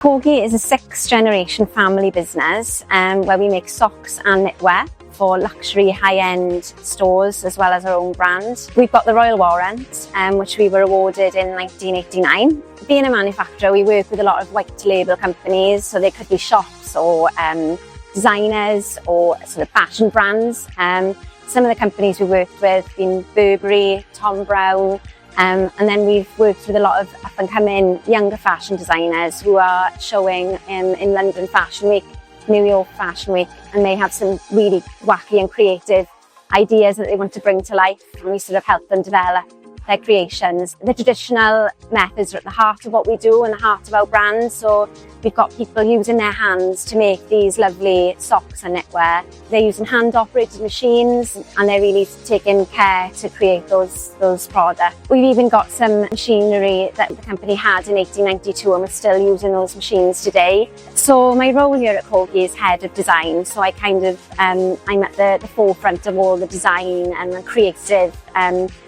Corgi is a 6th generation family business where we make socks and knitwear for luxury high-end stores as well as our own brand. We've got the Royal Warrant, which we were awarded in 1989. Being a manufacturer, we work with a lot of white label companies, so they could be shops or designers or sort of fashion brands. Some of the companies we worked with have been Burberry, Thom Browne, and then we've worked with a lot of up-and-coming younger fashion designers who are showing in London Fashion Week, New York Fashion Week, and they have some really wacky and creative ideas that they want to bring to life, and we sort of help them develop their creations. The traditional methods are at the heart of what we do and the heart of our brand, so we've got people using their hands to make these lovely socks and knitwear. They're using hand-operated machines and they're really taking care to create those products. We've even got some machinery that the company had in 1892 and we're still using those machines today. So my role here at Corgi is head of design, so I kind of I'm at the forefront of all the design and the creative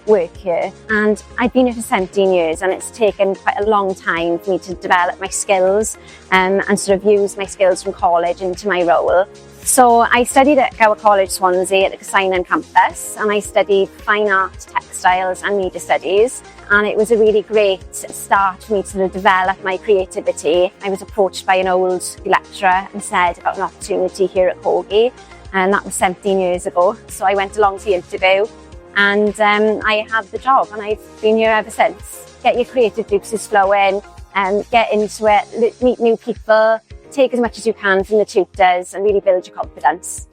work here. And I've been here for 17 years and it's taken quite a long time for me to develop my skills and sort of use my skills from college into my role. So I studied at Gower College Swansea at the campus, and I studied fine art, textiles and media studies, and it was a really great start for me to sort of develop my creativity. I was approached by an old lecturer and said about an opportunity here at Corgi, and that was 17 years ago. So I went along to the interview and I had the job, and I've been here ever since. Get your creative juices flowing, get into it, meet new people, take as much as you can from the tutors and really build your confidence.